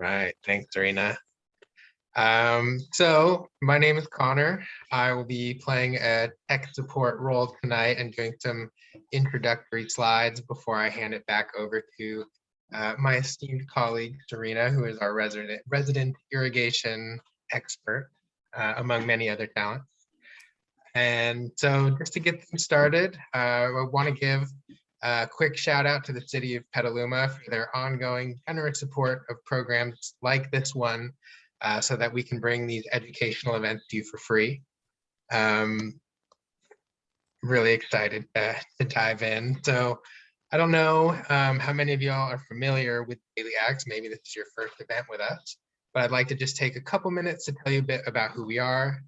right, thanks, Serena. So my name is Connor. I will be playing a tech support role tonight and doing some introductory slides before I hand it back over to my esteemed colleague, Serena, who is our resident irrigation expert, among many other talents. And so just to get things started, I want to give a quick shout out to the city of Petaluma for their ongoing generous support of programs like this one, so that we can bring these educational events to you for free. Really excited to dive in. So I don't know how many of y'all are familiar with Daily Acts. Maybe this is your first event with us, but I'd like to just take a couple minutes to tell you a bit about who we are.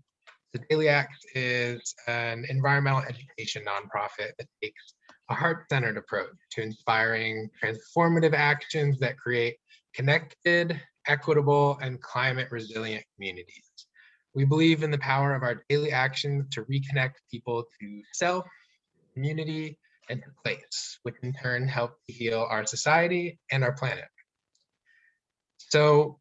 The Daily Act is an environmental education nonprofit that takes a heart-centered approach to inspiring transformative actions that create connected, equitable, and climate-resilient communities. We believe in the power of our daily actions to reconnect people to self, community, and to place, which in turn help to heal our society and our planet. So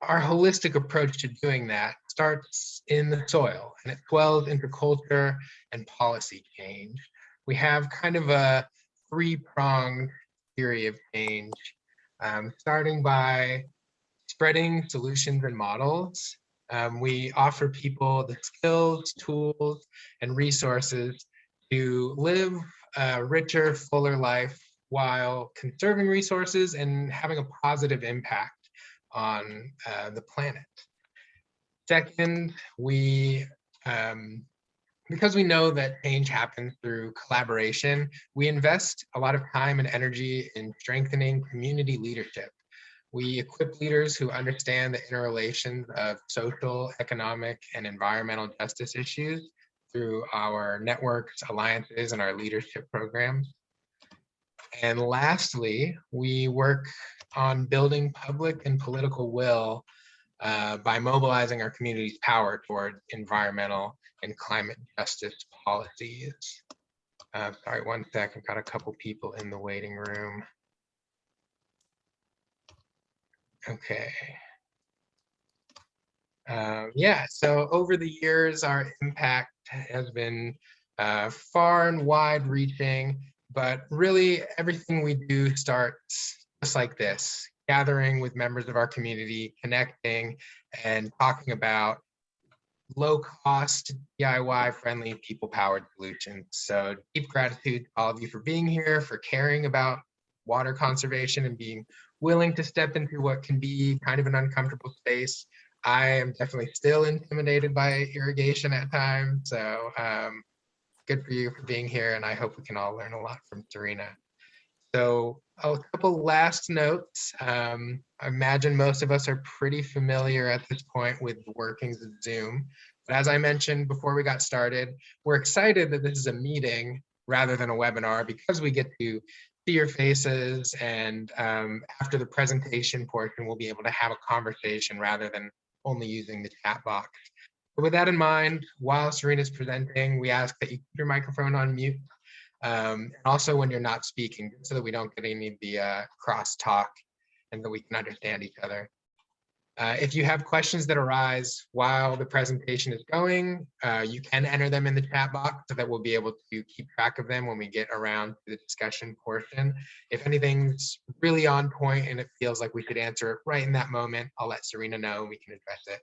our holistic approach to doing that starts in the soil, and it swells into culture and policy change. We have kind of a three-pronged theory of change, starting by spreading solutions and models. We offer people the skills, tools, and resources to live a richer, fuller life while conserving resources and having a positive impact on the planet. Second, because we know that change happens through collaboration, we invest a lot of time and energy in strengthening community leadership. We equip leaders who understand the interrelations of social, economic, and environmental justice issues through our networks, alliances, and our leadership programs. And lastly, we work on building public and political will by mobilizing our community's power toward environmental and climate justice policies. Sorry, one sec, I've got a couple people in the waiting room. Okay. Yeah, so over the years, our impact has been far and wide reaching, but really everything we do starts just like this, gathering with members of our community, connecting and talking about low-cost, DIY-friendly, people-powered solutions. So deep gratitude to all of you for being here, for caring about water conservation and being willing to step into what can be kind of an uncomfortable space. I am definitely still intimidated by irrigation at times, so good for you for being here, and I hope we can all learn a lot from Serena. So a couple last notes. I imagine most of us are pretty familiar at this point with the workings of Zoom. But as I mentioned before we got started, we're excited that this is a meeting rather than a webinar because we get to see your faces, and after the presentation portion, we'll be able to have a conversation rather than only using the chat box. But with that in mind, while Serena's presenting, we ask that you keep your microphone on mute. And also when you're not speaking, so that we don't get any of the cross-talk and that we can understand each other. If you have questions that arise while the presentation is going, you can enter them in the chat box so that we'll be able to keep track of them when we get around to the discussion portion. If anything's really on point and it feels like we could answer it right in that moment, I'll let Serena know and we can address it.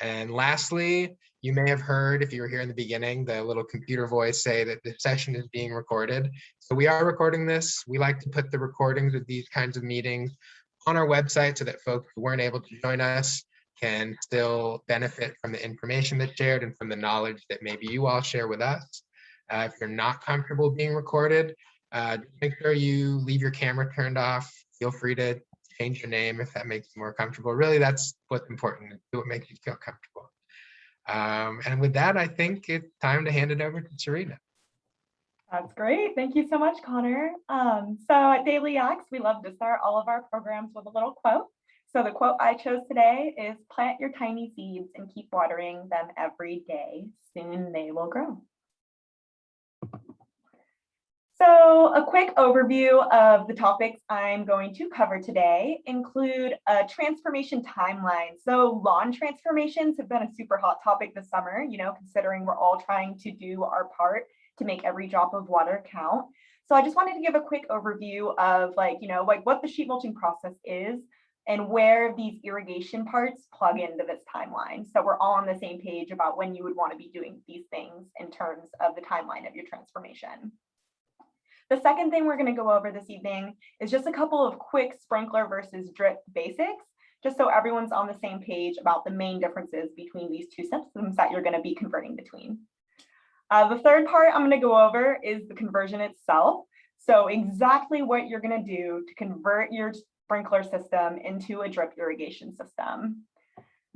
And lastly, you may have heard, if you were here in the beginning, the little computer voice say that this session is being recorded. So we are recording this. We like to put the recordings of these kinds of meetings on our website so that folks who weren't able to join us can still benefit from the information that's shared and from the knowledge that maybe you all share with us. If you're not comfortable being recorded, make sure you leave your camera turned off. Feel free to change your name if that makes you more comfortable. Really, that's what's important. Do what makes you feel comfortable. And with that, I think it's time to hand it over to Serena. That's great. Thank you so much, Connor. So at Daily Acts, we love to start all of our programs with a little quote. So the quote I chose today is, "Plant your tiny seeds and keep watering them every day. Soon they will grow." So a quick overview of the topics I'm going to cover today include a transformation timeline. So lawn transformations have been a super hot topic this summer, considering we're all trying to do our part to make every drop of water count. So I just wanted to give a quick overview of what the sheet mulching process is and where these irrigation parts plug into this timeline. So we're all on the same page about when you would want to be doing these things in terms of the timeline of your transformation. The second thing we're going to go over this evening is just a couple of quick sprinkler versus drip basics, just so everyone's on the same page about the main differences between these two systems that you're going to be converting between. The third part I'm going to go over is the conversion itself. So exactly what you're going to do to convert your sprinkler system into a drip irrigation system.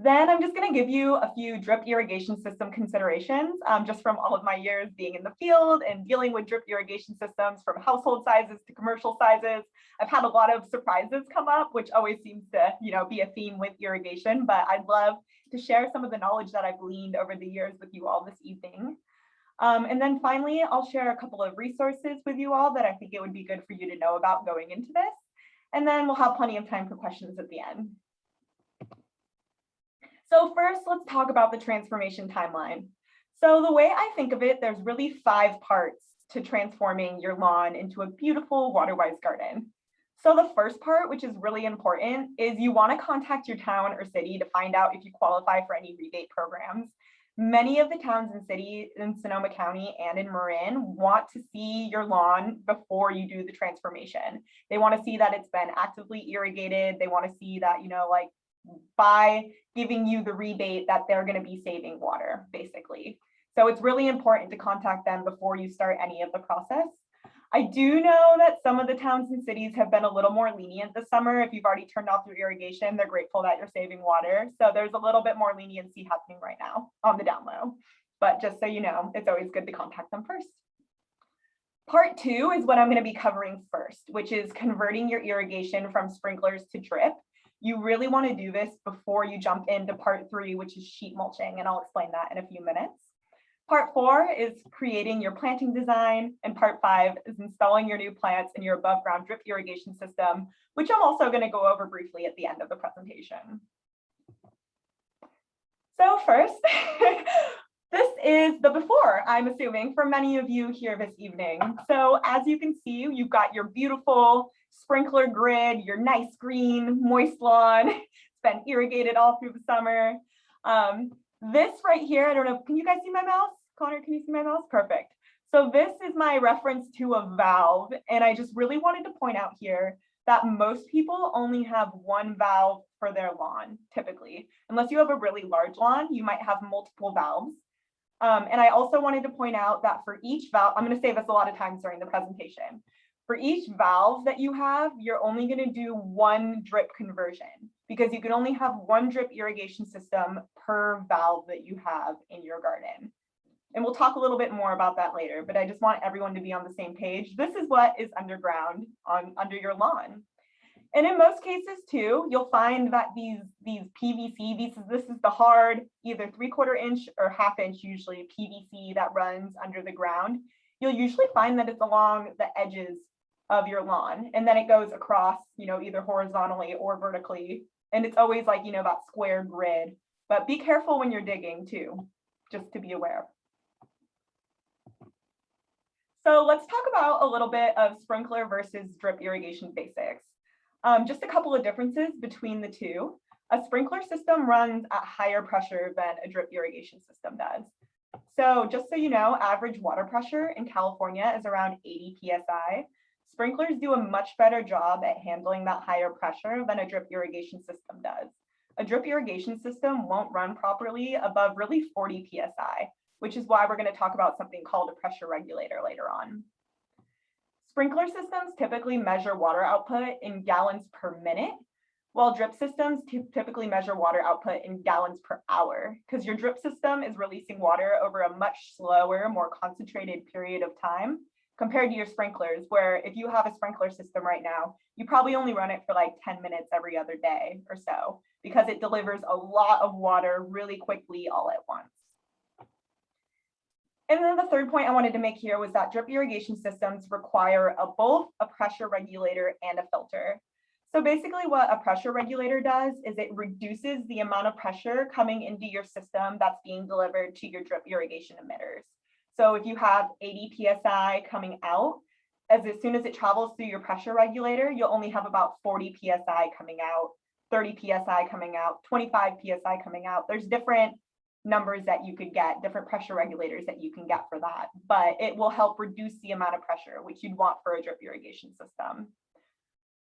Then I'm just going to give you a few drip irrigation system considerations, just from all of my years being in the field and dealing with drip irrigation systems from household sizes to commercial sizes. I've had a lot of surprises come up, which always seems to, be a theme with irrigation, but I'd love to share some of the knowledge that I've gleaned over the years with you all this evening. And then finally, I'll share a couple of resources with you all that I think it would be good for you to know about going into this. And then we'll have plenty of time for questions at the end. So first, let's talk about the transformation timeline. So the way I think of it, there's really 5 parts to transforming your lawn into a beautiful water-wise garden. So the first part, which is really important, is you want to contact your town or city to find out if you qualify for any rebate programs. Many of the towns and cities in Sonoma County and in Marin want to see your lawn before you do the transformation. They want to see that it's been actively irrigated. They want to see that, by giving you the rebate that they're going to be saving water, basically. So it's really important to contact them before you start any of the process. I do know that some of the towns and cities have been a little more lenient this summer. If you've already turned off your irrigation, they're grateful that you're saving water. So there's a little bit more leniency happening right now on the down low. But just so you know, it's always good to contact them first. Part 2 is what I'm going to be covering first, which is converting your irrigation from sprinklers to drip. You really want to do this before you jump into part 3, which is sheet mulching, and I'll explain that in a few minutes. Part 4 is creating your planting design, and part 5 is installing your new plants in your above ground drip irrigation system, which I'm also going to go over briefly at the end of the presentation. So first, this is the before, I'm assuming, for many of you here this evening. So as you can see, you've got your beautiful sprinkler grid, your nice green, moist lawn. It's been irrigated all through the summer. This right here, I don't know, can you guys see my mouse? Connor, can you see my mouse? Perfect. So this is my reference to a valve. And I just really wanted to point out here that most people only have one valve for their lawn, typically. Unless you have a really large lawn, you might have multiple valves. And I also wanted to point out that for each valve, I'm going to say this a lot of times during the presentation. For each valve that you have, you're only going to do one drip conversion because you can only have one drip irrigation system per valve that you have in your garden. And we'll talk a little bit more about that later, but I just want everyone to be on the same page. This is what is underground under your lawn. And in most cases too, you'll find that these PVC, this is the hard, either 3/4 inch or 1/2 inch, usually PVC that runs under the ground. You'll usually find that it's along the edges of your lawn, and then it goes across, either horizontally or vertically. And it's always like, that square grid, but be careful when you're digging too, just to be aware. So let's talk about a little bit of sprinkler versus drip irrigation basics. Just a couple of differences between the two. A sprinkler system runs at higher pressure than a drip irrigation system does. So just so you know, average water pressure in California is around 80 PSI. Sprinklers do a much better job at handling that higher pressure than a drip irrigation system does. A drip irrigation system won't run properly above really 40 PSI, which is why we're going to talk about something called a pressure regulator later on. Sprinkler systems typically measure water output in gallons per minute, while drip systems typically measure water output in gallons per hour, because your drip system is releasing water over a much slower, more concentrated period of time compared to your sprinklers, where if you have a sprinkler system right now, you probably only run it for like 10 minutes every other day or so, because it delivers a lot of water really quickly all at once. And then the third point I wanted to make here was that drip irrigation systems require both a pressure regulator and a filter. So basically what a pressure regulator does is it reduces the amount of pressure coming into your system that's being delivered to your drip irrigation emitters. So if you have 80 PSI coming out, as soon as it travels through your pressure regulator, you'll only have about 40 PSI coming out, 30 PSI coming out, 25 PSI coming out. There's different numbers that you could get, different pressure regulators that you can get for that, but it will help reduce the amount of pressure, which you'd want for a drip irrigation system.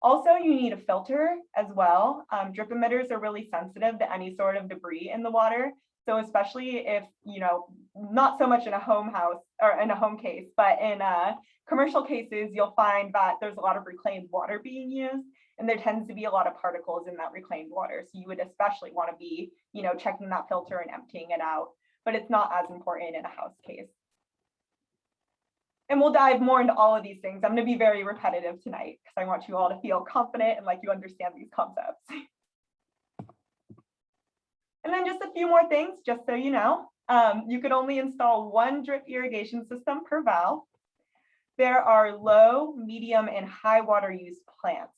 Also, you need a filter as well. Drip emitters are really sensitive to any sort of debris in the water. So especially if, you know, not so much in a home house or in a home case, but in commercial cases, you'll find that there's a lot of reclaimed water being used, and there tends to be a lot of particles in that reclaimed water. So you would especially want to be, you know, checking that filter and emptying it out, but it's not as important in a house case. And we'll dive more into all of these things. I'm going to be very repetitive tonight because I want you all to feel confident and like you understand these concepts. And then just a few more things, just so you know, you could only install one drip irrigation system per valve. There are low, medium, and high water use plants.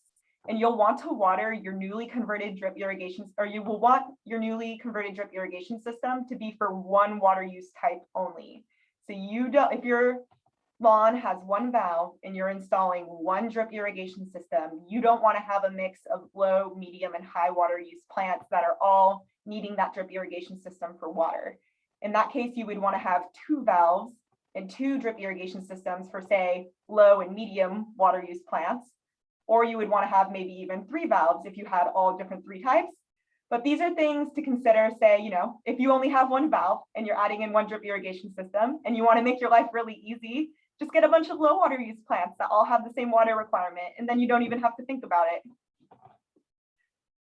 And you'll want to water your newly converted drip irrigations, or you will want your newly converted drip irrigation system to be for one water use type only. So you don't, if your lawn has one valve and you're installing one drip irrigation system, you don't want to have a mix of low, medium, and high water use plants that are all needing that drip irrigation system for water. In that case, you would want to have two valves and two drip irrigation systems for, say, low and medium water use plants, or you would want to have maybe even three valves if you had all different three types. But these are things to consider, say, you know, if you only have one valve and you're adding in one drip irrigation system and you want to make your life really easy, just get a bunch of low water use plants that all have the same water requirement, and then you don't even have to think about it.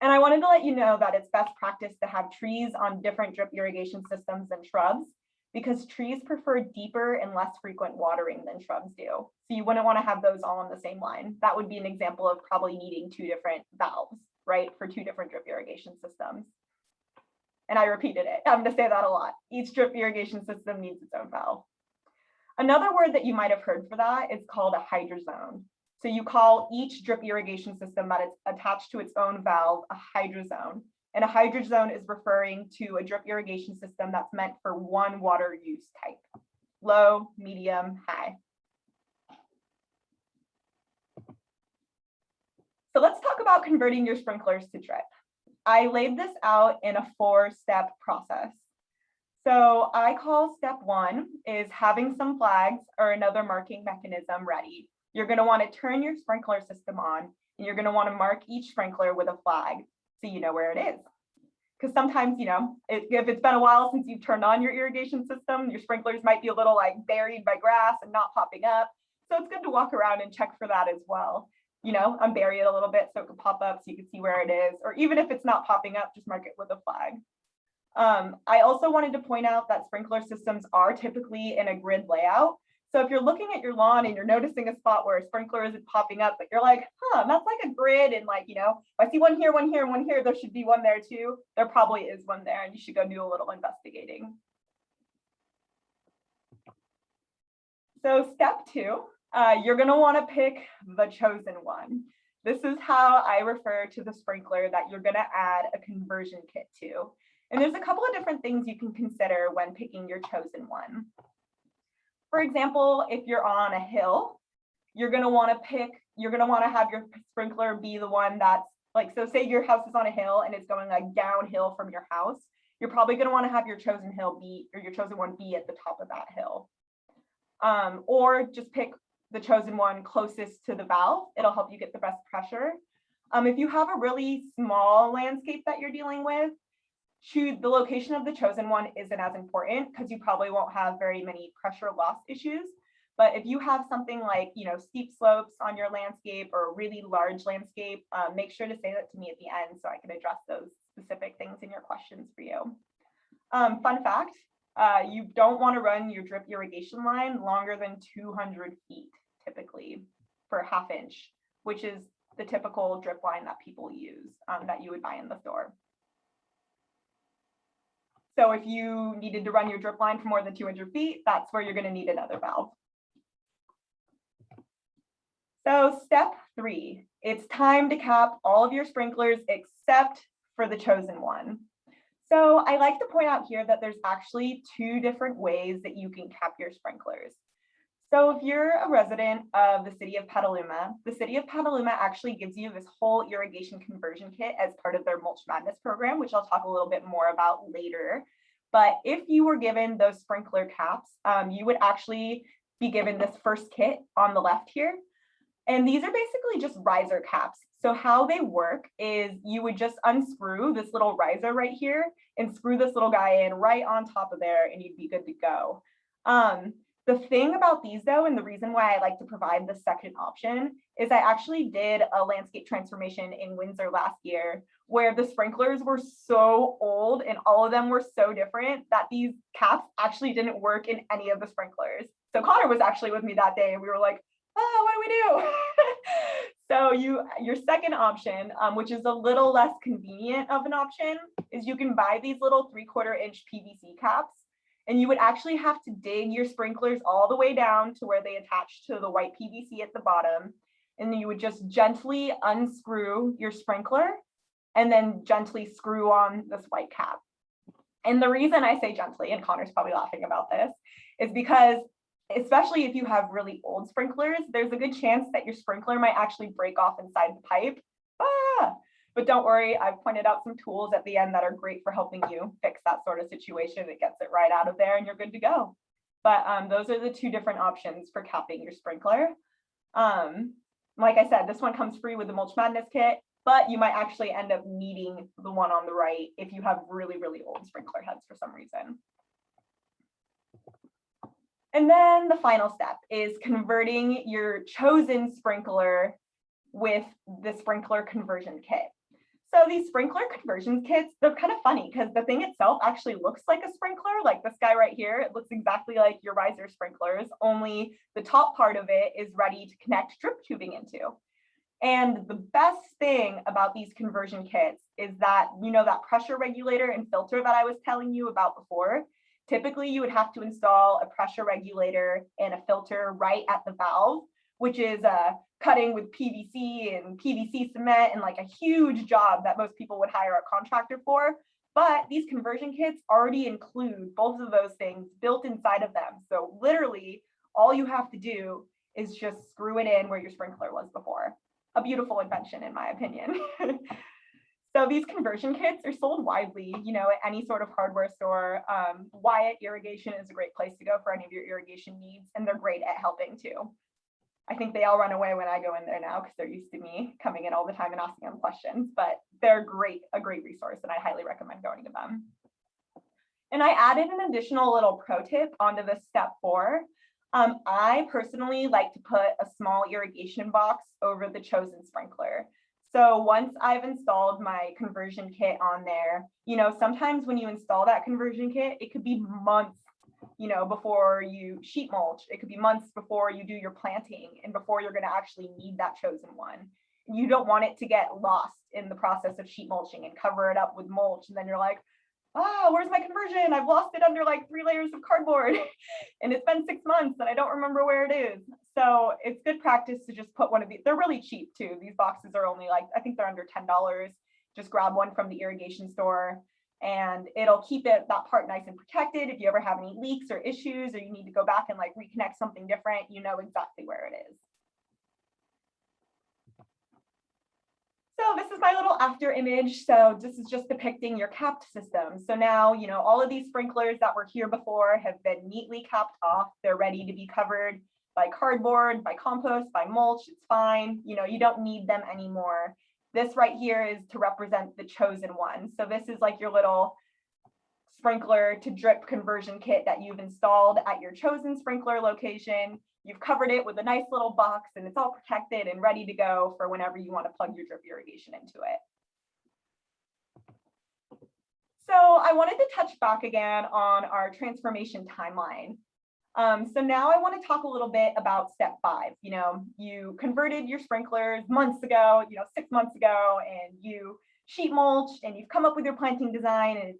And I wanted to let you know that it's best practice to have trees on different drip irrigation systems than shrubs, because trees prefer deeper and less frequent watering than shrubs do. So you wouldn't want to have those all on the same line. That would be an example of probably needing two different valves, right, for two different drip irrigation systems. And I repeated it. I'm going to say that a lot. Each drip irrigation system needs its own valve. Another word that you might have heard for that is called a hydrozone. So you call each drip irrigation system that is attached to its own valve a hydrozone. And a hydrozone is referring to a drip irrigation system that's meant for one water use type: low, medium, high. So let's talk about converting your sprinklers to drip. I laid this out in a 4-step process. So I call step 1 is having some flags or another marking mechanism ready. You're going to want to turn your sprinkler system on, and you're going to want to mark each sprinkler with a flag so you know where it is. Because sometimes, you know, if it's been a while since you've turned on your irrigation system, your sprinklers might be a little like buried by grass and not popping up. So it's good to walk around and check for that as well. You know, unbury it a little bit so it can pop up so you can see where it is. Or even if it's not popping up, just mark it with a flag. I also wanted to point out that sprinkler systems are typically in a grid layout. So if you're looking at your lawn and you're noticing a spot where a sprinkler isn't popping up, but you're like, that's like a grid, and like, you know, if I see one here, one here, one here, there should be one there too. There probably is one there, and you should go do a little investigating. So step 2, you're going to want to pick the chosen one. This is how I refer to the sprinkler that you're going to add a conversion kit to. And there's a couple of different things you can consider when picking your chosen one. For example, if you're on a hill, you're going to want to have your sprinkler be the one that's like, so say your house is on a hill and it's going like downhill from your house, you're probably going to want to have your chosen hill be, or your chosen one be at the top of that hill. Or just pick the chosen one closest to the valve. It'll help you get the best pressure. If you have a really small landscape that you're dealing with, the location of the chosen one isn't as important because you probably won't have very many pressure loss issues. But if you have something like, you know, steep slopes on your landscape or a really large landscape, make sure to say that to me at the end so I can address those specific things in your questions for you. Fun fact, you don't want to run your drip irrigation line longer than 200 feet typically for a ½ inch, which is the typical drip line that people use that you would buy in the store. So if you needed to run your drip line for more than 200 feet, that's where you're going to need another valve. So step 3, it's time to cap all of your sprinklers except for the chosen one. So I like to point out here that there's actually 2 different ways that you can cap your sprinklers. So if you're a resident of the city of Petaluma, the city of Petaluma actually gives you this whole irrigation conversion kit as part of their Mulch Madness program, which I'll talk a little bit more about later. But if you were given those sprinkler caps, you would actually be given this first kit on the left here. And these are basically just riser caps. So how they work is you would just unscrew this little riser right here and screw this little guy in right on top of there, and you'd be good to go. The thing about these though, and the reason why I like to provide the second option is I actually did a landscape transformation in Windsor last year where the sprinklers were so old and all of them were so different that these caps actually didn't work in any of the sprinklers. So Connor was actually with me that day and we were like, oh, what do we do? So your second option, which is a little less convenient of an option, is you can buy these little 3/4 inch PVC caps. And you would actually have to dig your sprinklers all the way down to where they attach to the white PVC at the bottom. And then you would just gently unscrew your sprinkler and then gently screw on this white cap. And the reason I say gently, and Connor's probably laughing about this, is because especially if you have really old sprinklers, there's a good chance that your sprinkler might actually break off inside the pipe. But don't worry, I've pointed out some tools at the end that are great for helping you fix that sort of situation. It gets it right out of there and you're good to go. But those are the 2 different options for capping your sprinkler. Like I said, this one comes free with the Mulch Madness kit, but you might actually end up needing the one on the right if you have really, really old sprinkler heads for some reason. And then the final step is converting your chosen sprinkler with the sprinkler conversion kit. So these sprinkler conversion kits, they're kind of funny because the thing itself actually looks like a sprinkler, like this guy right here. It looks exactly like your riser sprinklers, only the top part of it is ready to connect drip tubing into. And the best thing about these conversion kits is that, you know, that pressure regulator and filter that I was telling you about before, typically you would have to install a pressure regulator and a filter right at the valve, which is cutting with PVC and PVC cement and like a huge job that most people would hire a contractor for. But these conversion kits already include both of those things built inside of them. So literally all you have to do is just screw it in where your sprinkler was before. A beautiful invention in my opinion. So these conversion kits are sold widely, you know, at any sort of hardware store. Wyatt Irrigation is a great place to go for any of your irrigation needs, and they're great at helping too. I think they all run away when I go in there now because they're used to me coming in all the time and asking them questions, but they're a great resource, and I highly recommend going to them. And I added an additional little pro tip onto this step 4. I personally like to put a small irrigation box over the chosen sprinkler. So once I've installed my conversion kit on there, you know, sometimes when you install that conversion kit, it could be months, you know, before you sheet mulch. It could be months before you do your planting and before you're going to actually need that chosen one. You don't want it to get lost in the process of sheet mulching and cover it up with mulch. And then you're like, oh, where's my conversion? I've lost it under like 3 layers of cardboard and it's been 6 months and I don't remember where it is. So it's good practice to just put one of these. They're really cheap too. These boxes are only like, I think they're under $10. Just grab one from the irrigation store and it'll keep that part nice and protected. If you ever have any leaks or issues or you need to go back and like reconnect something different, you know exactly where it is. So this is my little after image. So this is just depicting your capped system. So now, you know, all of these sprinklers that were here before have been neatly capped off. They're ready to be covered by cardboard, by compost, by mulch. It's fine. You know, you don't need them anymore. This right here is to represent the chosen one. So this is like your little sprinkler to drip conversion kit that you've installed at your chosen sprinkler location. You've covered it with a nice little box and it's all protected and ready to go for whenever you want to plug your drip irrigation into it. So I wanted to touch back again on our transformation timeline. So now I want to talk a little bit about step 5. You know, you converted your sprinklers months ago, you know, 6 months ago, and you sheet mulched and you've come up with your planting design and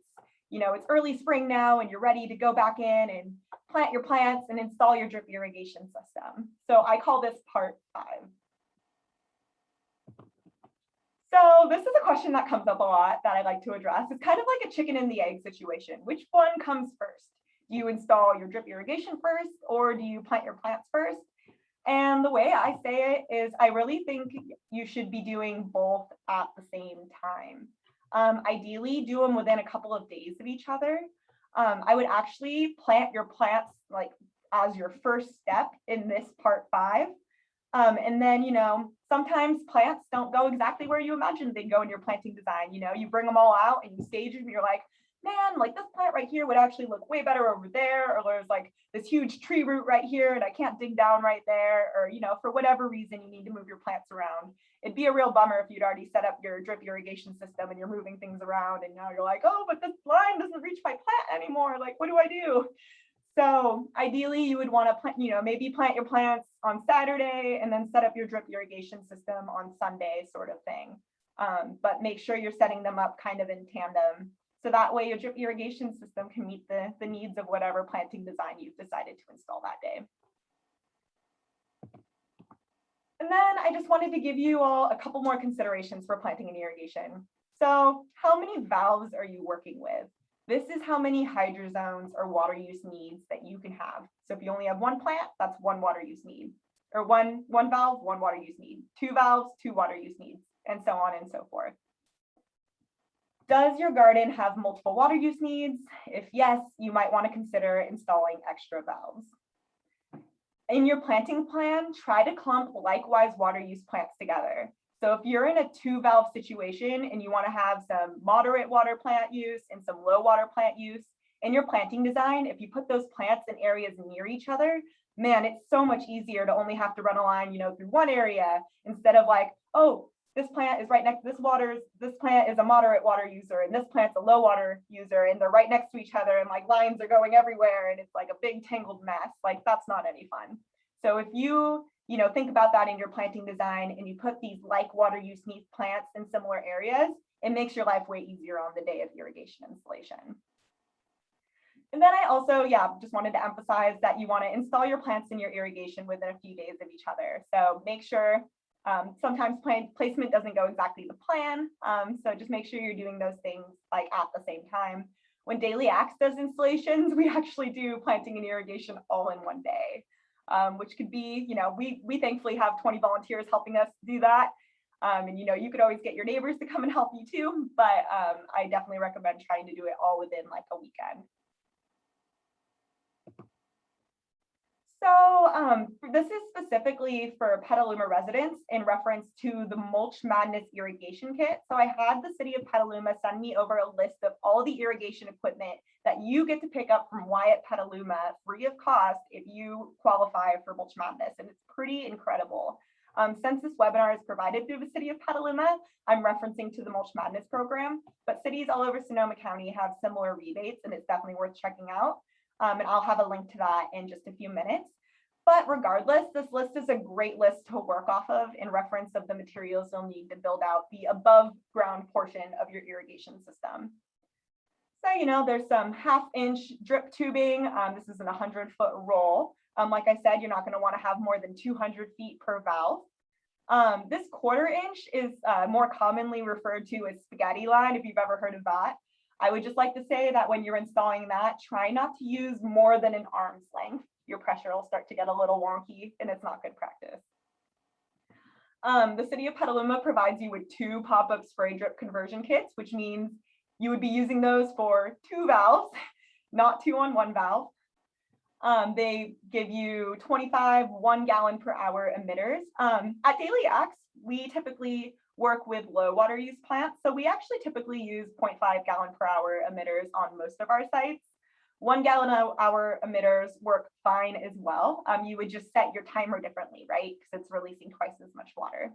you know, it's early spring now and you're ready to go back in and plant your plants and install your drip irrigation system. So I call this part 5. So this is a question that comes up a lot that I like to address. It's kind of like a chicken and the egg situation. Which one comes first? Do you install your drip irrigation first, or do you plant your plants first? And the way I say it is I really think you should be doing both at the same time. Ideally, do them within a couple of days of each other. I would actually plant your plants like as your first step in this part 5. And then, you know, sometimes plants don't go exactly where you imagined they'd go in your planting design. You know, you bring them all out and you stage them and you're like, man, like this plant right here would actually look way better over there. Or there's like this huge tree root right here and I can't dig down right there. Or, you know, for whatever reason, you need to move your plants around. It'd be a real bummer if you'd already set up your drip irrigation system and you're moving things around and now you're like, oh, but this line doesn't reach my plant anymore. Like, what do I do? So ideally you would want to plant, you know, maybe plant your plants on Saturday and then set up your drip irrigation system on Sunday, sort of thing. But make sure you're setting them up kind of in tandem. So that way your drip irrigation system can meet the needs of whatever planting design you've decided to install that day. And then I just wanted to give you all a couple more considerations for planting and irrigation. So how many valves are you working with? This is how many hydrozones or water use needs that you can have. So if you only have one plant, that's one water use need. Or one valve, one water use need. 2 valves, 2 water use needs, and so on and so forth. Does your garden have multiple water use needs? If yes, you might want to consider installing extra valves. In your planting plan, try to clump likewise water use plants together. So if you're in a 2-valve situation and you want to have some moderate water plant use and some low water plant use in your planting design, if you put those plants in areas near each other, man, it's so much easier to only have to run a line, you know, through one area instead of like, oh, this plant is right next to this plant is a moderate water user and this plant's a low water user and they're right next to each other and like lines are going everywhere and it's like a big tangled mess. Like that's not any fun. So if you think about that in your planting design and you put these like water use needs plants in similar areas, it makes your life way easier on the day of irrigation installation. And then I also, just wanted to emphasize that you want to install your plants in your irrigation within a few days of each other. So make sure, sometimes plant placement doesn't go exactly to plan. So just make sure you're doing those things like at the same time. When Daily Acts does installations, we actually do planting and irrigation all in one day. Which could be, we thankfully have 20 volunteers helping us do that. And you could always get your neighbors to come and help you too, but I definitely recommend trying to do it all within like a weekend. So this is specifically for Petaluma residents in reference to the Mulch Madness irrigation kit. So I had the city of Petaluma send me over a list of all the irrigation equipment that you get to pick up from Wyatt Petaluma free of cost if you qualify for Mulch Madness. And it's pretty incredible. Since this webinar is provided through the city of Petaluma, I'm referencing to the Mulch Madness program, but cities all over Sonoma County have similar rebates and it's definitely worth checking out. And I'll have a link to that in just a few minutes. But regardless, this list is a great list to work off of in reference of the materials you'll need to build out the above ground portion of your irrigation system. So, there's some 1/2-inch drip tubing. This is an 100-foot roll. Like I said, you're not going to want to have more than 200 feet per valve. This 1/4 inch is more commonly referred to as spaghetti line, if you've ever heard of that. I would just like to say that when you're installing that, try not to use more than an arm's length. Your pressure will start to get a little wonky and it's not good practice. The city of Petaluma provides you with 2 pop-up spray drip conversion kits, which means you would be using those for 2 valves, not 2 on 1 valve. They give you 25 1-gallon per hour emitters. At Daily Acts, we typically work with low water use plants. So we actually typically use 0.5 gallon per hour emitters on most of our sites. 1 gallon per hour emitters work fine as well. You would just set your timer differently, right? Because it's releasing twice as much water.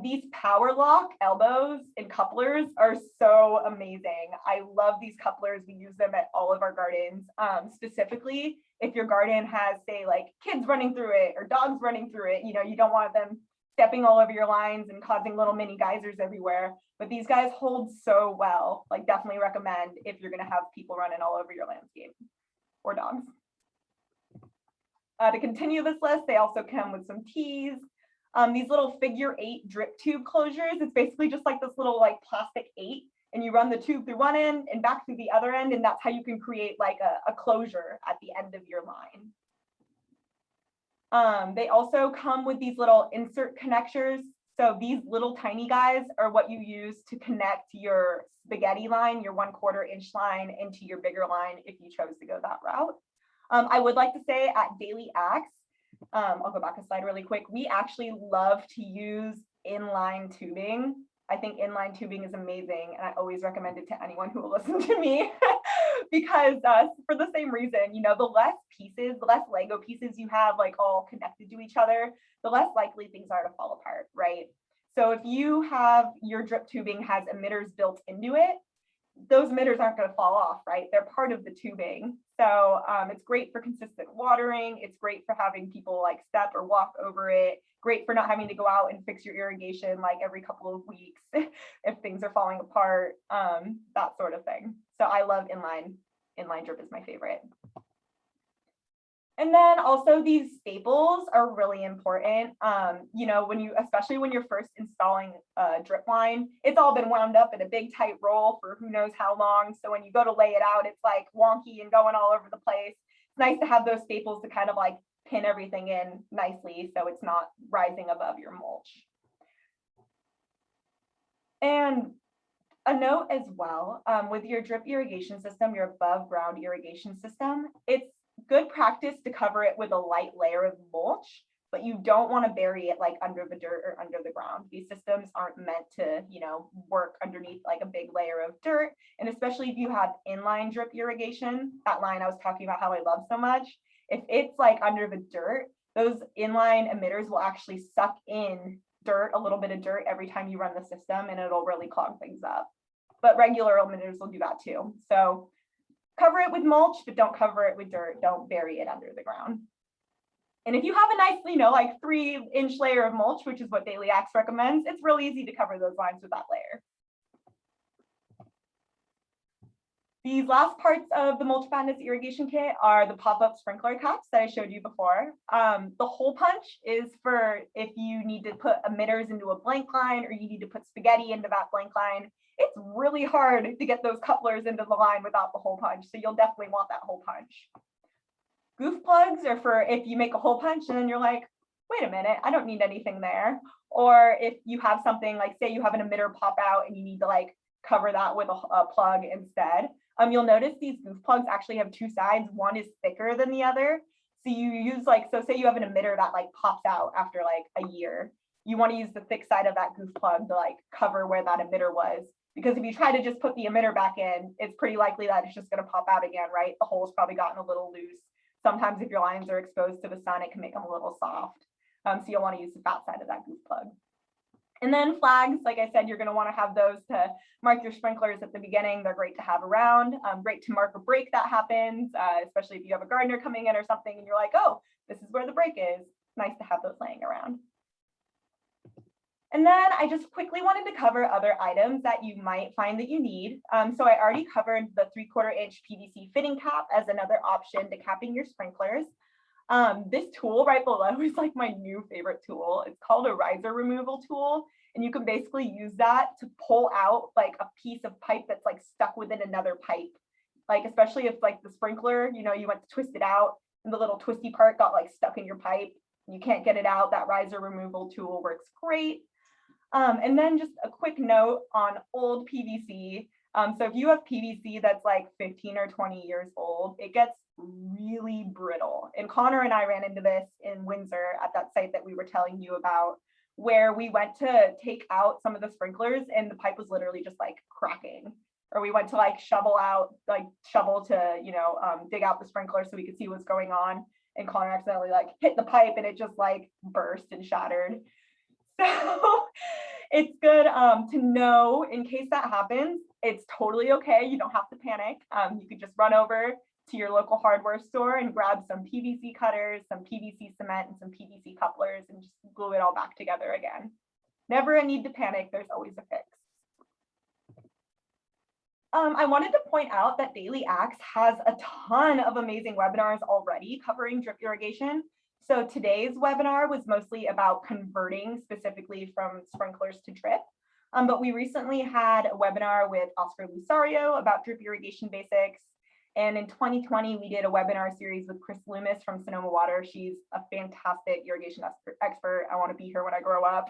These power lock elbows and couplers are so amazing. I love these couplers. We use them at all of our gardens. Specifically, if your garden has, say, like kids running through it or dogs running through it, you don't want them stepping all over your lines and causing little mini geysers everywhere. But these guys hold so well, like definitely recommend if you're gonna have people running all over your landscape or dogs. To continue this list, they also come with some teas. These little figure 8 drip tube closures. It's basically just like this little like plastic 8, and you run the tube through one end and back through the other end, and that's how you can create like a closure at the end of your line. They also come with these little insert connectors. So these little tiny guys are what you use to connect your spaghetti line, your 1/4 inch line, into your bigger line if you chose to go that route. I would like to say at Daily Axe, I'll go back a slide really quick. We actually love to use inline tubing. I think inline tubing is amazing, and I always recommend it to anyone who will listen to me because for the same reason, you know, the less pieces, the less Lego pieces you have like all connected to each other, the less likely things are to fall apart, right? So if you have your drip tubing has emitters built into it, those emitters aren't going to fall off, right? They're part of the tubing. So it's great for consistent watering. It's great for having people like step or walk over it. Great for not having to go out and fix your irrigation like every couple of weeks if things are falling apart, that sort of thing. So I love inline drip is my favorite. And then also these staples are really important. You know, especially when you're first installing a drip line, it's all been wound up in a big tight roll for who knows how long. So when you go to lay it out, it's like wonky and going all over the place. It's nice to have those staples to kind of like pin everything in nicely so it's not rising above your mulch. And a note as well, with your drip irrigation system, your above ground irrigation system, it's good practice to cover it with a light layer of mulch, but you don't want to bury it like under the dirt or under the ground. These systems aren't meant to, you know, work underneath like a big layer of dirt. And especially if you have inline drip irrigation, that line I was talking about how I love so much, if it's like under the dirt, those inline emitters will actually suck in dirt, a little bit of dirt every time you run the system, and it'll really clog things up. But regular emitters will do that too. So cover it with mulch, but don't cover it with dirt. Don't bury it under the ground. And if you have a nice, you know, like 3-inch layer of mulch, which is what Daily Axe recommends, it's real easy to cover those lines with that layer. These last parts of the Mulch Madness irrigation kit are the pop-up sprinkler caps that I showed you before. The hole punch is for if you need to put emitters into a blank line or you need to put spaghetti into that blank line. It's really hard to get those couplers into the line without the hole punch, so you'll definitely want that hole punch. Goof plugs are for if you make a hole punch and then you're like, wait a minute, I don't need anything there. Or if you have something like, say you have an emitter pop out and you need to like cover that with a plug instead. You'll notice these goof plugs actually have 2 sides. One is thicker than the other. So you use like, so say you have an emitter that like pops out after like a year. You want to use the thick side of that goof plug to like cover where that emitter was. Because if you try to just put the emitter back in, it's pretty likely that it's just going to pop out again, right? The hole's probably gotten a little loose. Sometimes if your lines are exposed to the sun, it can make them a little soft. So you'll want to use the fat side of that goof plug. And then flags, like I said, you're going to want to have those to mark your sprinklers at the beginning. They're great to have around, great to mark a break that happens, especially if you have a gardener coming in or something and you're like, oh, this is where the break is. It's nice to have those laying around. And then I just quickly wanted to cover other items that you might find that you need. So I already covered the 3/4 inch PVC fitting cap as another option to capping your sprinklers. This tool right below is like my new favorite tool. It's called a riser removal tool. And you can basically use that to pull out like a piece of pipe that's like stuck within another pipe. Like, especially if like the sprinkler, you know, you went to twist it out and the little twisty part got like stuck in your pipe. You can't get it out. That riser removal tool works great. And then just a quick note on old PVC. So if you have PVC that's like 15 or 20 years old, it gets really brittle. And Connor and I ran into this in Windsor at that site that we were telling you about, where we went to take out some of the sprinklers and the pipe was literally just like cracking. Or we went to like shovel to, you know, dig out the sprinkler so we could see what's going on. And Connor accidentally like hit the pipe and it just like burst and shattered. So it's good to know in case that happens, it's totally okay. You don't have to panic. You could just run over to your local hardware store and grab some PVC cutters, some PVC cement, and some PVC couplers and just glue it all back together again. Never a need to panic, there's always a fix. I wanted to point out that Daily Acts has a ton of amazing webinars already covering drip irrigation. So today's webinar was mostly about converting specifically from sprinklers to drip. But we recently had a webinar with Oscar Lusario about drip irrigation basics. And in 2020, we did a webinar series with Chris Loomis from Sonoma Water. She's a fantastic irrigation expert. I want to be here when I grow up.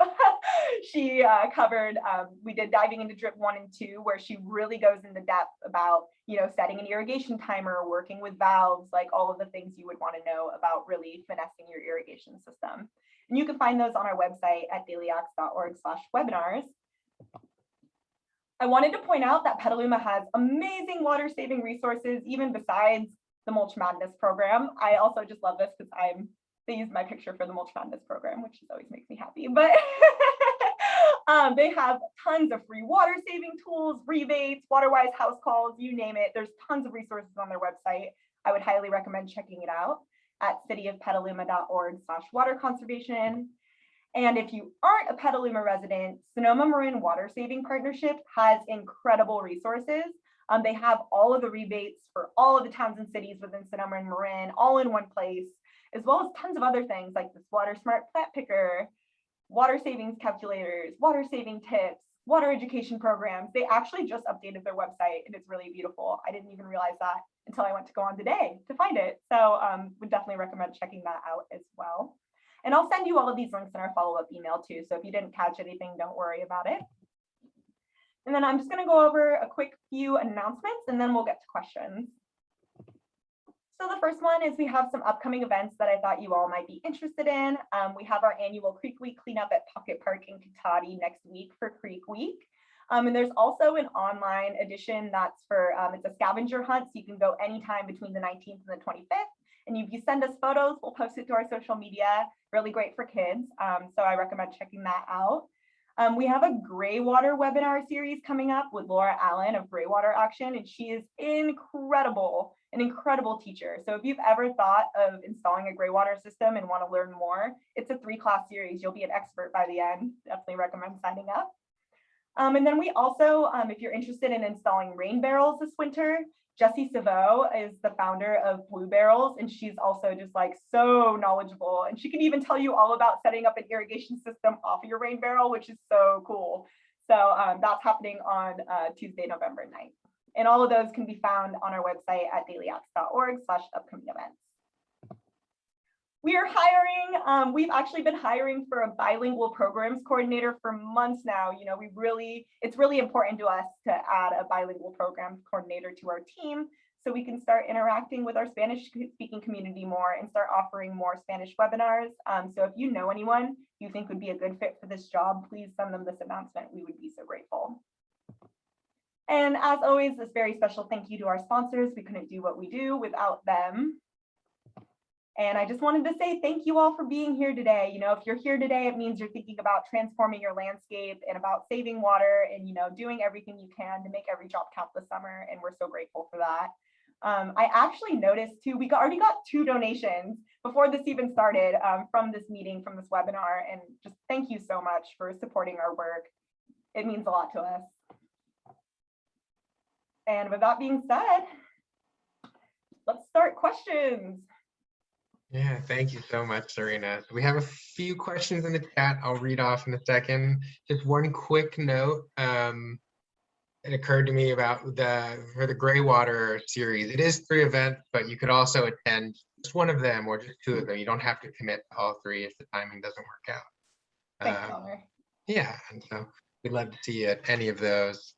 She covered, we did diving into drip 1 and 2, where she really goes into depth about, setting an irrigation timer, working with valves, like all of the things you would want to know about really finessing your irrigation system. And you can find those on our website at dailyacts.org/webinars. I wanted to point out that Petaluma has amazing water saving resources, even besides the Mulch Madness program. I also just love this because they used my picture for the Mulch Madness program, which always makes me happy. But they have tons of free water saving tools, rebates, WaterWise house calls, you name it. There's tons of resources on their website. I would highly recommend checking it out at cityofpetaluma.org/water conservation. And if you aren't a Petaluma resident, Sonoma Marin Water Saving Partnership has incredible resources. They have all of the rebates for all of the towns and cities within Sonoma and Marin, all in one place, as well as tons of other things like this Water Smart Plant Picker, water savings calculators, water saving tips, water education programs. They actually just updated their website and it's really beautiful. I didn't even realize that until I went to go on today to find it. So would definitely recommend checking that out as well. And I'll send you all of these links in our follow-up email too. So if you didn't catch anything, don't worry about it. And then I'm just going to go over a quick few announcements and then we'll get to questions. So the first one is we have some upcoming events that I thought you all might be interested in. We have our annual Creek Week cleanup at Pocket Park in Katati next week for Creek Week. And there's also an online edition that's for, it's a scavenger hunt. So you can go anytime between the 19th and the 25th. And if you send us photos, we'll post it to our social media. Really great for kids. So I recommend checking that out. We have a gray water webinar series coming up with Laura Allen of Gray Water Action, and she is incredible, an incredible teacher. So if you've ever thought of installing a gray water system and want to learn more, it's a 3-class series. You'll be an expert by the end. Definitely recommend signing up. And then we also, if you're interested in installing rain barrels this winter, Jessie Savo is the founder of Blue Barrels, and she's also just like so knowledgeable. And she can even tell you all about setting up an irrigation system off of your rain barrel, which is so cool. So that's happening on Tuesday, November 9th. And all of those can be found on our website at dailyacts.org/upcoming events. We are hiring, we've actually been hiring for a bilingual programs coordinator for months now. It's really important to us to add a bilingual programs coordinator to our team so we can start interacting with our Spanish speaking community more and start offering more Spanish webinars. So if you know anyone you think would be a good fit for this job, please send them this announcement. We would be so grateful. And as always, this very special thank you to our sponsors. We couldn't do what we do without them. And I just wanted to say thank you all for being here today. If you're here today, it means you're thinking about transforming your landscape and about saving water and, doing everything you can to make every drop count this summer. And we're so grateful for that. I actually noticed too, we already got 2 donations before this even started from this meeting, from this webinar. And just thank you so much for supporting our work. It means a lot to us. And with that being said, let's start questions. Yeah, thank you so much, Serena. We have a few questions in the chat I'll read off in a second. Just one quick note. It occurred to me about for the Gray Water series. It is 3 events, but you could also attend just one of them or just 2 of them. You don't have to commit to all 3 if the timing doesn't work out. Thanks, Connor. Yeah, and so we'd love to see you at any of those.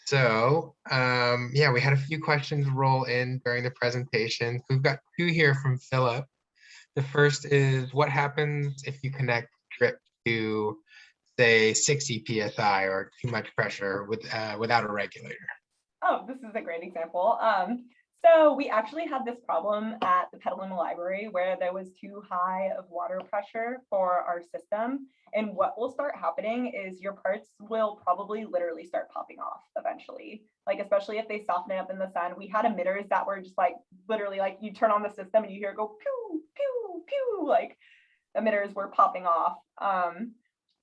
So yeah, we had a few questions roll in during the presentation. We've got 2 here from Philip. The first is, what happens if you connect drip to, say, 60 PSI or too much pressure without a regulator? Oh, this is a great example. So we actually had this problem at the Petaluma Library where there was too high of water pressure for our system. And what will start happening is your parts will probably literally start popping off eventually. Like, especially if they soften it up in the sun. We had emitters that were just like, literally like you turn on the system and you hear it go pew, pew, pew, like emitters were popping off.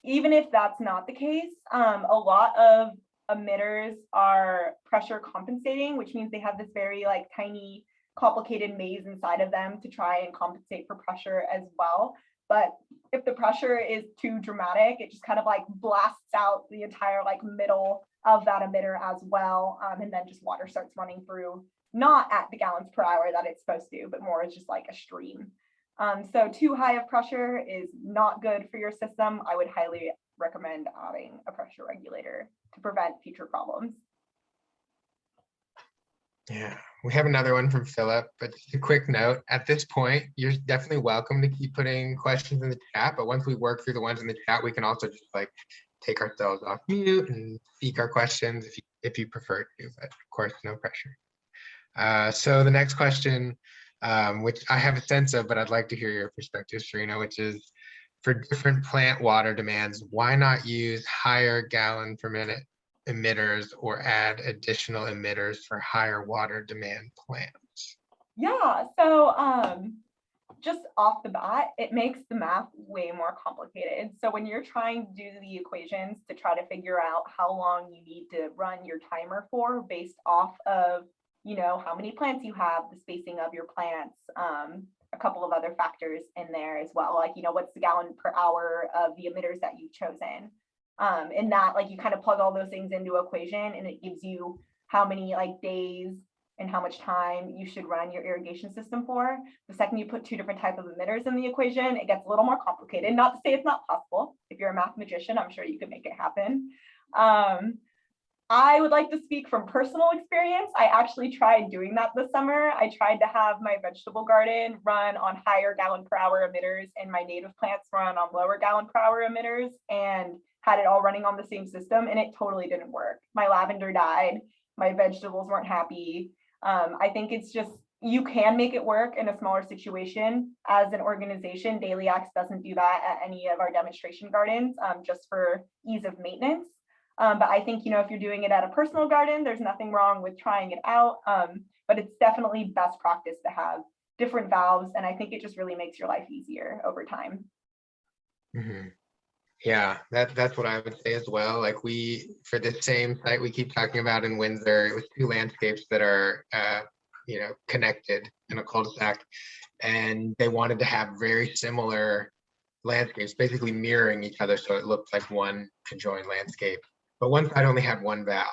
Even if that's not the case, a lot of emitters are pressure compensating, which means they have this very like tiny complicated maze inside of them to try and compensate for pressure as well. But if the pressure is too dramatic, it just kind of like blasts out the entire like middle of that emitter as well. And then just water starts running through, not at the gallons per hour that it's supposed to, but more as just like a stream. So too high of pressure is not good for your system. I would highly recommend adding a pressure regulator to prevent future problems. Yeah, we have another one from Philip, but just a quick note. At this point, you're definitely welcome to keep putting questions in the chat, but once we work through the ones in the chat, we can also just like take ourselves off mute and seek our questions if you prefer to, but of course, no pressure. So the next question, which I have a sense of, but I'd like to hear your perspective, Serena, which is for different plant water demands, why not use higher gallon per minute emitters or add additional emitters for higher water demand plants? Yeah, so just off the bat, it makes the math way more complicated. So when you're trying to do the equations to try to figure out how long you need to run your timer for based off of, you know, how many plants you have, the spacing of your plants, a couple of other factors in there as well, like, you know, what's the gallon per hour of the emitters that you've chosen. And that, like, you kind of plug all those things into equation and it gives you how many like days and how much time you should run your irrigation system for. The second you put two different types of emitters in the equation, it gets a little more complicated. Not to say it's not possible. If you're a math magician, I'm sure you could make it happen. I would like to speak from personal experience. I actually tried doing that this summer. I tried to have my vegetable garden run on higher gallon per hour emitters and my native plants run on lower gallon per hour emitters, and had it all running on the same system, and it totally didn't work. My lavender died. My vegetables weren't happy. I think it's just, you can make it work in a smaller situation. As an organization, Daily Axe doesn't do that at any of our demonstration gardens, just for ease of maintenance. But I think, you know, if you're doing it at a personal garden, there's nothing wrong with trying it out. But it's definitely best practice to have different valves. And I think it just really makes your life easier over time. Mm-hmm. Yeah, that's what I would say as well. Like for the same site we keep talking about in Windsor, it was two landscapes that are, you know, connected in a cul-de-sac, and they wanted to have very similar landscapes, basically mirroring each other, so it looked like one conjoined landscape. But one side only had one valve.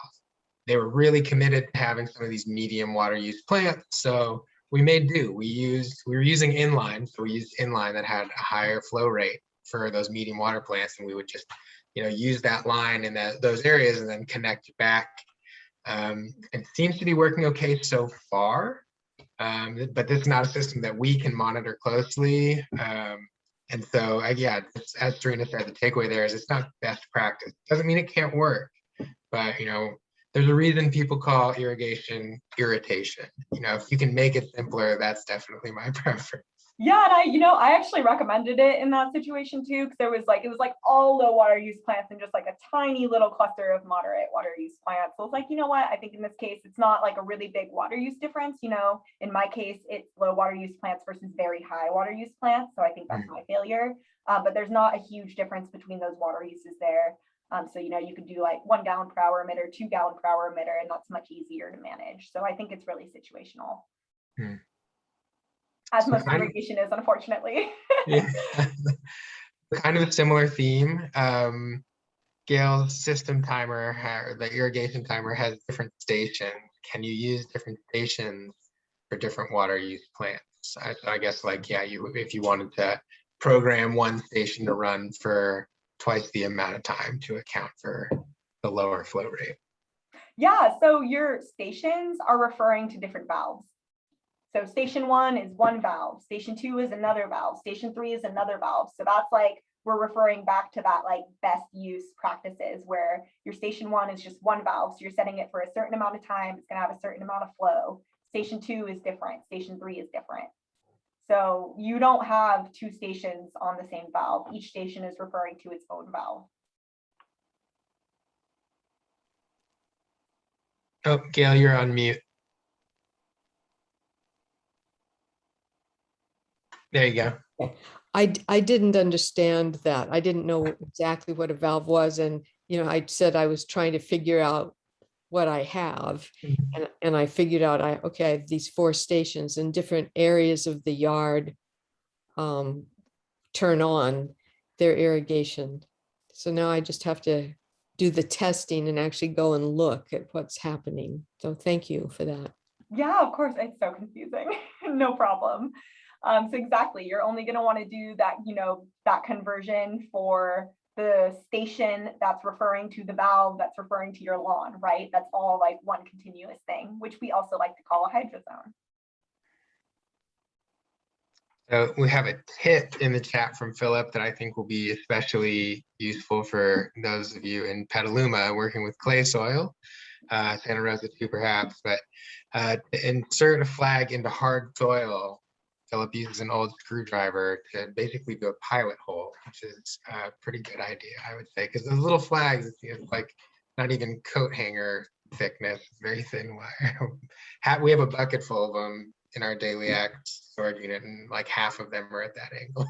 They were really committed to having some of these medium water use plants, so we made do. We were using inline, so we used inline that had a higher flow rate for those medium water plants, and we would just, you know, use that line in those areas and then connect back. It seems to be working okay so far, but this is not a system that we can monitor closely. And so, yeah, as Serena said, the takeaway there is it's not best practice. Doesn't mean it can't work, but, you know, there's a reason people call irrigation irritation. You know, if you can make it simpler, that's definitely my preference. Yeah, and I actually recommended it in that situation too, because it was like all low water use plants and just like a tiny little cluster of moderate water use plants. So it's like, you know what, I think in this case, it's not like a really big water use difference. You know, in my case, it's low water use plants versus very high water use plants. So I think that's my failure. But there's not a huge difference between those water uses there. So, you know, you could do like 1 gallon per hour emitter, 2 gallon per hour emitter, and that's much easier to manage. So I think it's really situational. As most irrigation is, unfortunately. Yeah. Kind of a similar theme. Gail's system timer, the irrigation timer, has different stations. Can you use different stations for different water use plants? I guess, like, yeah, if you wanted to program one station to run for twice the amount of time to account for the lower flow rate. Yeah, so your stations are referring to different valves. So station 1 is one valve, station 2 is another valve, station 3 is another valve. So that's like, we're referring back to that like best use practices where your station 1 is just one valve. So you're setting it for a certain amount of time. It's gonna have a certain amount of flow. Station 2 is different. Station 3 is different. So you don't have two stations on the same valve. Each station is referring to its own valve. Oh, Gail, you're on mute. There you go. Okay. I didn't understand that. I didn't know exactly what a valve was. And, I said I was trying to figure out what I have. And I figured out, okay, I have these 4 stations in different areas of the yard turn on their irrigation. So now I just have to do the testing and actually go and look at what's happening. So thank you for that. Yeah, of course, it's so confusing. No problem. So exactly, you're only going to want to do that, that conversion for the station that's referring to the valve that's referring to your lawn, right? That's all like one continuous thing, which we also like to call a hydrozone. So we have a tip in the chat from Philip that I think will be especially useful for those of you in Petaluma working with clay soil, Santa Rosa too perhaps, but to insert a flag into hard soil, Philip uses an old screwdriver to basically do a pilot hole, which is a pretty good idea, I would say, because those little flags, it's like not even coat hanger thickness, very thin wire. We have a bucket full of them in our daily act storage unit, and like half of them are at that angle.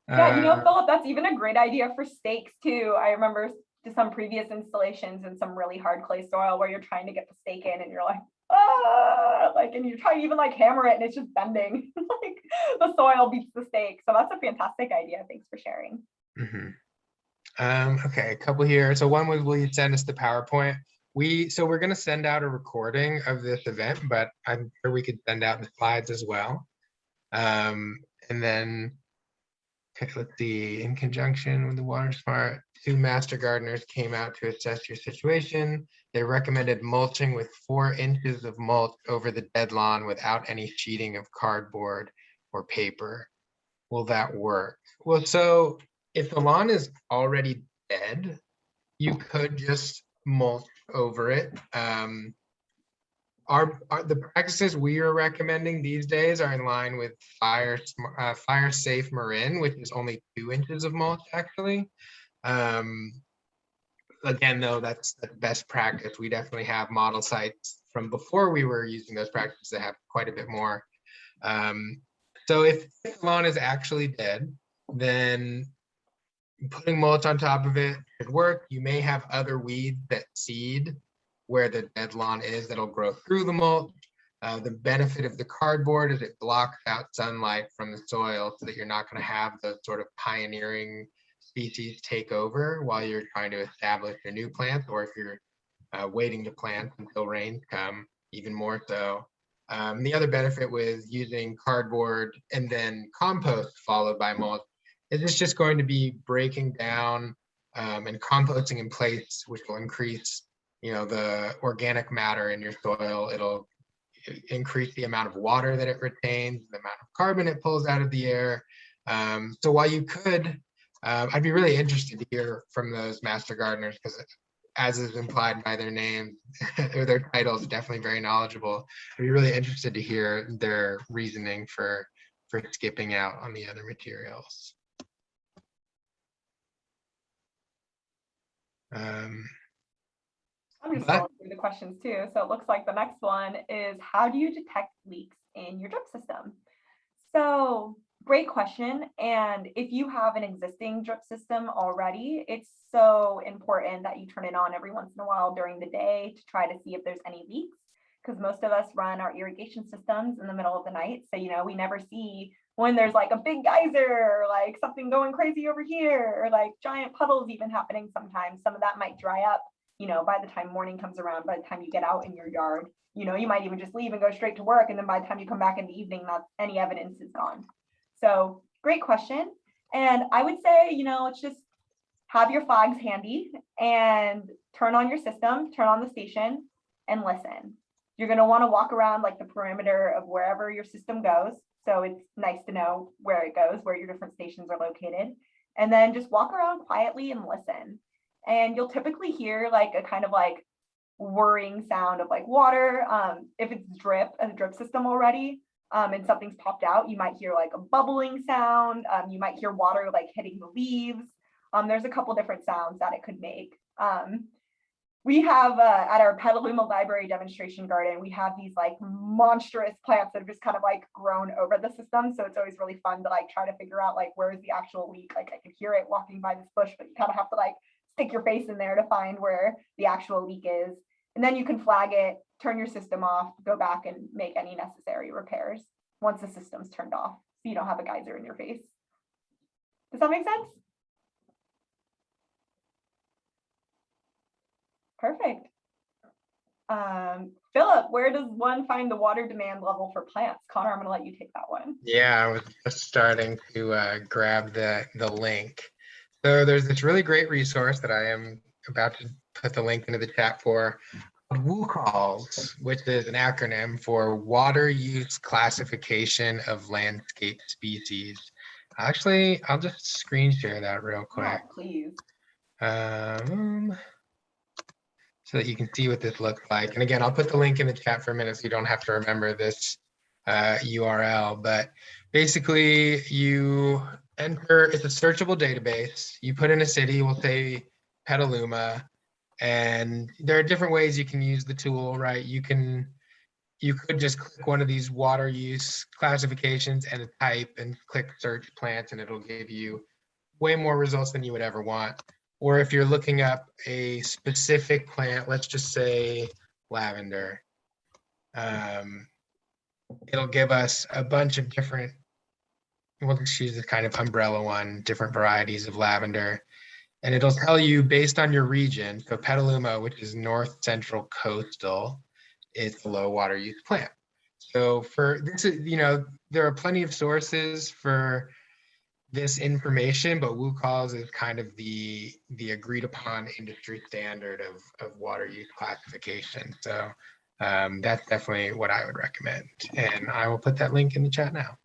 Yeah, Philip, that's even a great idea for stakes too. I remember some previous installations in some really hard clay soil where you're trying to get the stake in and you're like, and you try to even like hammer it and it's just bending. Like the soil beats the stake. So that's a fantastic idea. Thanks for sharing. Okay, a couple here. So one was, will you send us the PowerPoint? So we're going to send out a recording of this event, but I'm sure we could send out the slides as well. And then, okay, let's see, in conjunction with the Water Smart, 2 master gardeners came out to assess your situation. They recommended mulching with 4 inches of mulch over the dead lawn without any sheeting of cardboard or paper. Will that work? Well, so if the lawn is already dead, you could just mulch over it. The practices we are recommending these days are in line with Fire Safe Marin, which is only 2 inches of mulch actually. Again, though, that's the best practice. We definitely have model sites from before we were using those practices that have quite a bit more. So if the lawn is actually dead, then putting mulch on top of it could work. You may have other weeds that seed where the dead lawn is that'll grow through the mulch. The benefit of the cardboard is it blocks out sunlight from the soil so that you're not going to have those sort of pioneering species take over while you're trying to establish a new plant, or if you're waiting to plant until rains come, even more so. The other benefit with using cardboard and then compost followed by mulch is it's just going to be breaking down and composting in place, which will increase, the organic matter in your soil. It'll increase the amount of water that it retains, the amount of carbon it pulls out of the air. So while you could, I'd be really interested to hear from those master gardeners, because as is implied by their names or their titles, definitely very knowledgeable. I'd be really interested to hear their reasoning for skipping out on the other materials. I'm just going through the questions too. So it looks like the next one is, how do you detect leaks in your drip system? So great question. And if you have an existing drip system already, it's so important that you turn it on every once in a while during the day to try to see if there's any leaks, because most of us run our irrigation systems in the middle of the night. So, we never see when there's like a big geyser, or like something going crazy over here, or like giant puddles even happening sometimes. Some of that might dry up, by the time morning comes around, by the time you get out in your yard. You might even just leave and go straight to work. And then by the time you come back in the evening, not any evidence is gone. So great question. And I would say, it's just have your flags handy and turn on your system, turn on the station and listen. You're going to want to walk around like the perimeter of wherever your system goes. So it's nice to know where it goes, where your different stations are located. And then just walk around quietly and listen. And you'll typically hear like a kind of like whirring sound of like water. If it's a drip system already, and something's popped out, you might hear like a bubbling sound. You might hear water like hitting the leaves. There's a couple different sounds that it could make. We have at our Petaluma Library demonstration garden, we have these like monstrous plants that have just kind of like grown over the system. So it's always really fun to like try to figure out like where is the actual leak. Like I could hear it walking by this bush, but you kind of have to like stick your face in there to find where the actual leak is. And then you can flag it, turn your system off, go back and make any necessary repairs once the system's turned off, so you don't have a geyser in your face. Does that make sense? Perfect. Philip, where does one find the water demand level for plants? Connor, I'm going to let you take that one. Yeah, I was just starting to grab the link. So there's this really great resource that I am about to put the link into the chat for, WUCALS, which is an acronym for Water Use Classification of Landscape Species. Actually, I'll just screen share that real quick. Yeah, please. So that you can see what this looks like. And again, I'll put the link in the chat for a minute so you don't have to remember this URL. But basically, you enter, it's a searchable database. You put in a city, we'll say Petaluma, and there are different ways you can use the tool, right? You could just click one of these water use classifications and type and click search plants, and it'll give you way more results than you would ever want. Or if you're looking up a specific plant, let's just say lavender, it'll give us a bunch of different, we'll just use this kind of umbrella one, different varieties of lavender. And it'll tell you based on your region, so Petaluma, which is north central coastal, it's a low water use plant. So for this, there are plenty of sources for this information, but WUCALS is kind of the agreed upon industry standard of water use classification. So that's definitely what I would recommend. And I will put that link in the chat now.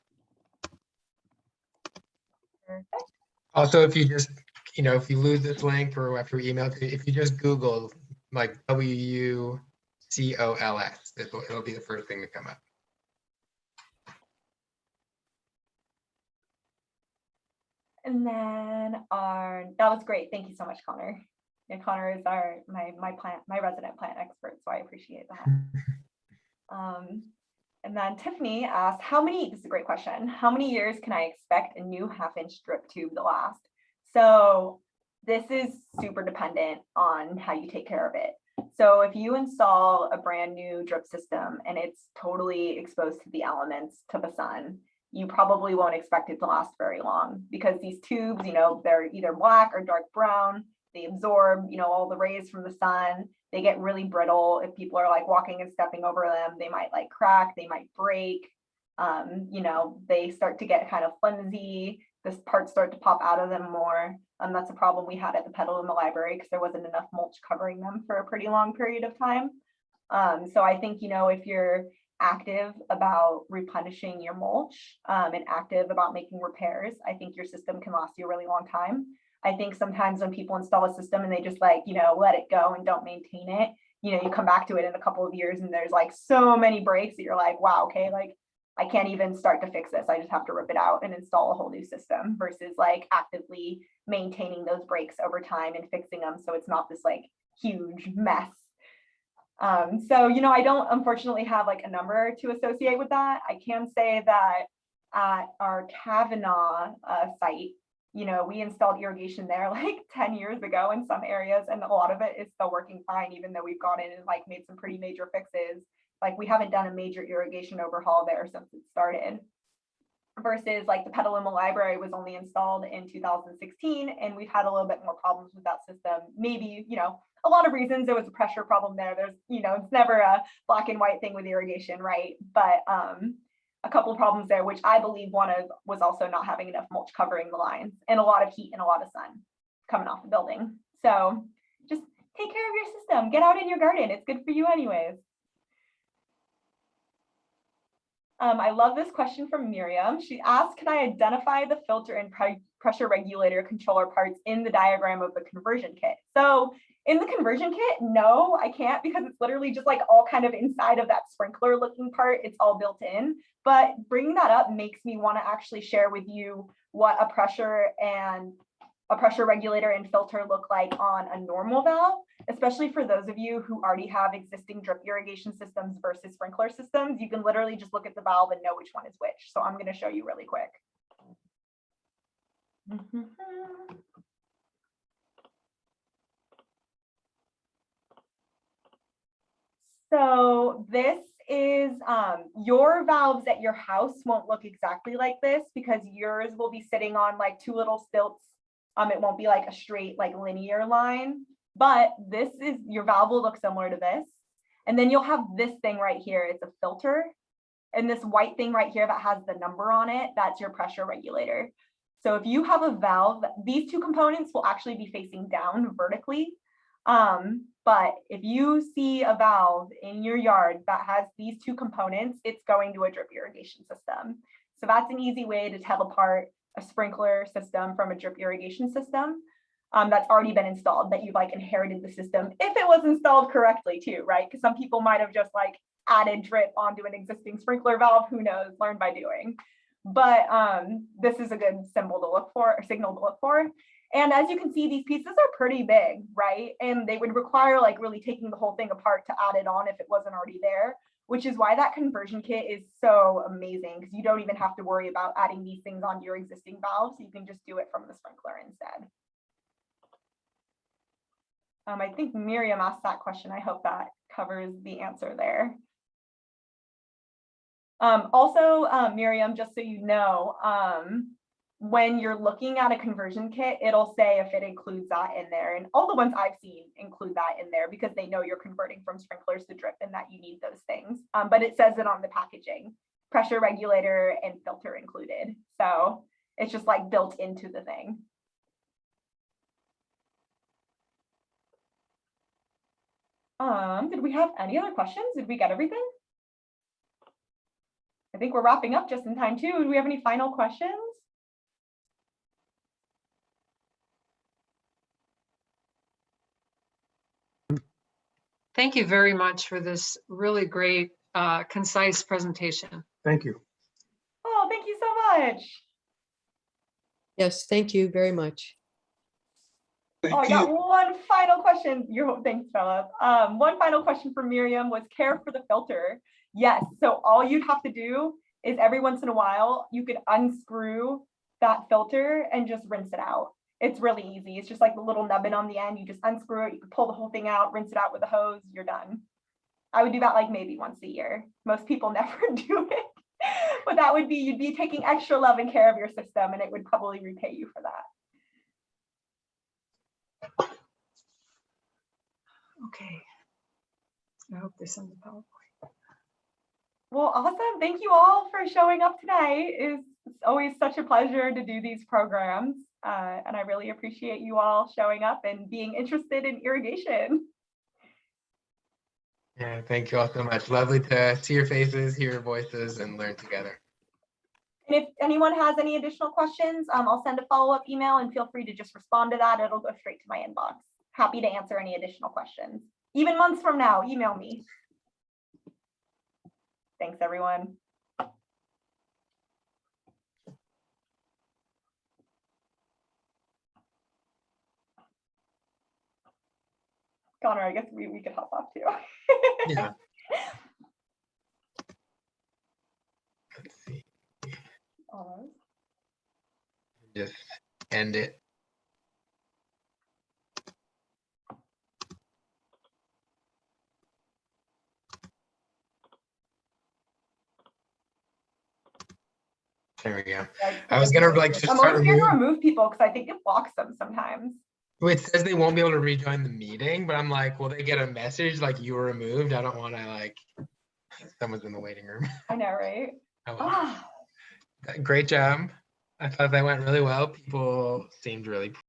Perfect. Also, if you just, if you lose this link or after we email it, if you just Google like WUCOLS, it'll be the first thing to come up. And then that was great. Thank you so much, Connor. Yeah, Connor is my resident plant expert, so I appreciate that. And then Tiffany asked, this is a great question. How many years can I expect a new 1/2-inch drip tube to last? So this is super dependent on how you take care of it. So if you install a brand new drip system and it's totally exposed to the elements, to the sun, you probably won't expect it to last very long, because these tubes, they're either black or dark brown. They absorb, all the rays from the sun. They get really brittle. If people are like walking and stepping over them, they might like crack, they might break. They start to get kind of flimsy. This parts start to pop out of them more. That's a problem we had at the Petaluma Library because there wasn't enough mulch covering them for a pretty long period of time. So I think, if you're active about replenishing your mulch and active about making repairs, I think your system can last you a really long time. I think sometimes when people install a system and they just let it go and don't maintain it, you come back to it in a couple of years and there's like so many breaks that you're like, wow, okay, like I can't even start to fix this. I just have to rip it out and install a whole new system, versus like actively maintaining those breaks over time and fixing them so it's not this like huge mess. So, I don't unfortunately have like a number to associate with that. I can say that at our Kavanaugh site, we installed irrigation there like 10 years ago in some areas, and a lot of it is still working fine, even though we've gone in and like made some pretty major fixes. Like we haven't done a major irrigation overhaul there since it started. Versus like the Petaluma Library was only installed in 2016, and we've had a little bit more problems with that system. Maybe, a lot of reasons. There was a pressure problem there. There's, it's never a black and white thing with irrigation, right? But a couple of problems there, which I believe one of was also not having enough mulch covering the lines and a lot of heat and a lot of sun coming off the building. So just take care of your system. Get out in your garden. It's good for you anyways. I love this question from Miriam. She asked, can I identify the filter and pressure regulator controller parts in the diagram of the conversion kit? So In the conversion kit, no, I can't, because it's literally just like all kind of inside of that sprinkler looking part. It's all built in. But bringing that up makes me want to actually share with you what a pressure regulator and filter look like on a normal valve, especially for those of you who already have existing drip irrigation systems versus sprinkler systems. You can literally just look at the valve and know which one is which. So I'm going to show you really quick. So this is your valves at your house won't look exactly like this, because yours will be sitting on like two little stilts. It won't be like a straight like linear line, but this is, your valve will look similar to this. And then you'll have this thing right here. It's a filter. And this white thing right here that has the number on it, that's your pressure regulator. So if you have a valve, these two components will actually be facing down vertically. But if you see a valve in your yard that has these two components, it's going to a drip irrigation system. So that's an easy way to tell apart a sprinkler system from a drip irrigation system that's already been installed, that you've like inherited the system, if it was installed correctly too, right? Because some people might have just like added drip onto an existing sprinkler valve, who knows, learn by doing. But this is a good symbol to look for, or signal to look for. And as you can see, these pieces are pretty big, right? And they would require like really taking the whole thing apart to add it on if it wasn't already there, which is why that conversion kit is so amazing, because you don't even have to worry about adding these things on your existing valves. You can just do it from the sprinkler instead. I think Miriam asked that question. I hope that covers the answer there. Also, Miriam, just so you know, when you're looking at a conversion kit, it'll say if it includes that in there. And all the ones I've seen include that in there, because they know you're converting from sprinklers to drip and that you need those things. But it says it on the packaging, pressure regulator and filter included. So it's just like built into the thing. Did we have any other questions? Did we get everything? I think we're wrapping up just in time too. Do we have any final questions? Thank you very much for this really great, concise presentation. Thank you. Oh, thank you so much. Yes, thank you very much. Oh, I got one final question. Thanks, Philip. One final question from Miriam was care for the filter. Yes, so all you'd have to do is every once in a while, you could unscrew that filter and just rinse it out. It's really easy. It's just like the little nubbin on the end. You just unscrew it, you can pull the whole thing out, rinse it out with a hose, you're done. I would do that like maybe once a year. Most people never do it, but that would be, you'd be taking extra love and care of your system, and it would probably repay you for that. Okay. I hope they send the PowerPoint. Well, awesome. Thank you all for showing up tonight. It's always such a pleasure to do these programs. And I really appreciate you all showing up and being interested in irrigation. Yeah, thank you all so much. Lovely to see your faces, hear your voices, and learn together. And if anyone has any additional questions, I'll send a follow-up email, and feel free to just respond to that. It'll go straight to my inbox. Happy to answer any additional questions. Even months from now, email me. Thanks, everyone. Connor, I guess we could hop off too. Yeah. Let's see. Almost. Just end it. There we go. I was gonna like just I'm start always scared to removing. remove people because I think it blocks them sometimes. It says they won't be able to rejoin the meeting, but I'm like, will they get a message like you were removed? I don't want to like, someone's in the waiting room. I know, right? Oh, well. Ah. Great job. I thought that went really well. People seemed really